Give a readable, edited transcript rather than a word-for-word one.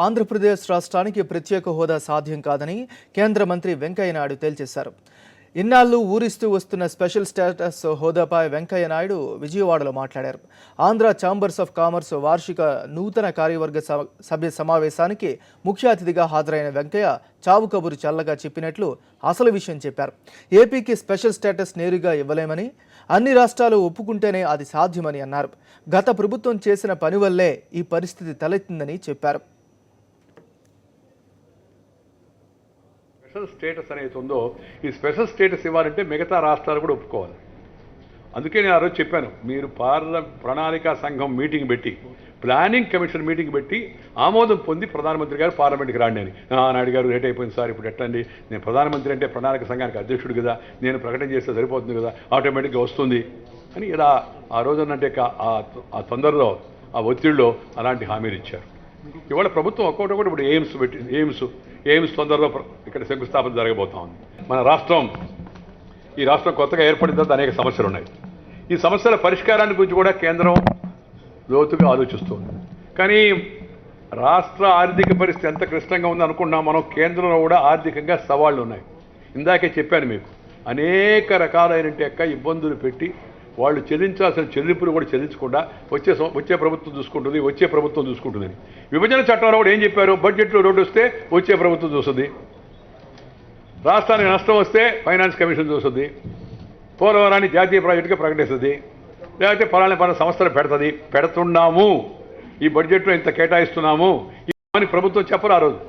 ఆంధ్రప్రదేశ్ రాష్ట్రానికి ప్రత్యేక హోదా సాధ్యం కాదని కేంద్ర మంత్రి వెంకయ్య నాయుడు తేల్చేశారు. ఇన్నాళ్లు ఊరిస్తూ వస్తున్న స్పెషల్ స్టేటస్ హోదాపై వెంకయ్య నాయుడు విజయవాడలో మాట్లాడారు. ఆంధ్ర ఛాంబర్స్ ఆఫ్ కామర్స్ వార్షిక నూతన కార్యవర్గ సభ్య సమావేశానికి ముఖ్య అతిథిగా హాజరైన వెంకయ్య చావు కబురు చల్లగా చెప్పినట్లు అసలు విషయం చెప్పారు. ఏపీకి స్పెషల్ స్టేటస్ నేరుగా ఇవ్వలేమని, అన్ని రాష్ట్రాలు ఒప్పుకుంటేనే అది సాధ్యమని అన్నారు. గత ప్రభుత్వం చేసిన పని వల్లే ఈ పరిస్థితి తలెత్తిందని చెప్పారు. స్పెషల్ స్టేటస్ అనేది ఉందో ఈ స్పెషల్ స్టేటస్ ఇవ్వాలంటే మిగతా రాష్ట్రాలు కూడా ఒప్పుకోవాలి. అందుకే నేను ఆ రోజు చెప్పాను, మీరు ప్రణాళికా సంఘం మీటింగ్ పెట్టి, ప్లానింగ్ కమిషన్ మీటింగ్ పెట్టి ఆమోదం పొంది ప్రధానమంత్రి గారు పార్లమెంట్కి రాండి అని. నాయుడు గారు లేట్ అయిపోయింది సార్, ఇప్పుడు ఎట్టండి, నేను ప్రధానమంత్రి అంటే ప్రణాళిక సంఘానికి అధ్యక్షుడు కదా, నేను ప్రకటన చేస్తే సరిపోతుంది కదా, ఆటోమేటిక్గా వస్తుంది అని ఇలా ఆ రోజునంటే ఆ తొందరలో ఆ ఒత్తిడిలో అలాంటి హామీలు ఇచ్చారు. ఇవాళ ప్రభుత్వం ఒక్కొక్కటి ఇప్పుడు ఎయిమ్స్ తొందరలో ఇక్కడ శంకుస్థాపన జరగబోతా ఉంది. మన రాష్ట్రం, ఈ రాష్ట్రం కొత్తగా ఏర్పడిన తర్వాత అనేక సమస్యలు ఉన్నాయి. ఈ సమస్యల పరిష్కారాన్ని గురించి కూడా కేంద్రం లోతుగా ఆలోచిస్తుంది. కానీ రాష్ట్ర ఆర్థిక పరిస్థితి ఎంత క్లిష్టంగా ఉంది అనుకున్నాం మనం, కేంద్రంలో కూడా ఆర్థికంగా సవాళ్లు ఉన్నాయి. ఇందాకే చెప్పాను మీకు, అనేక రకాలైన ఇబ్బందులు పెట్టి వాళ్ళు చెల్లించాల్సిన చెల్లింపులు కూడా చెల్లించకుండా వచ్చే ప్రభుత్వం చూసుకుంటుందని విభజన చట్టంలో కూడా ఏం చెప్పారు, బడ్జెట్లో రోడ్డు వస్తే వచ్చే ప్రభుత్వం చూస్తుంది, రాష్ట్రానికి నష్టం వస్తే ఫైనాన్స్ కమిషన్ చూస్తుంది, పోలవరాన్ని జాతీయ ప్రాజెక్టుగా ప్రకటిస్తుంది, లేకపోతే పలానా సంస్థలు పెడుతున్నాము, ఈ బడ్జెట్లో ఇంత కేటాయిస్తున్నాము అని ప్రభుత్వం చెప్పరు ఆ రోజు.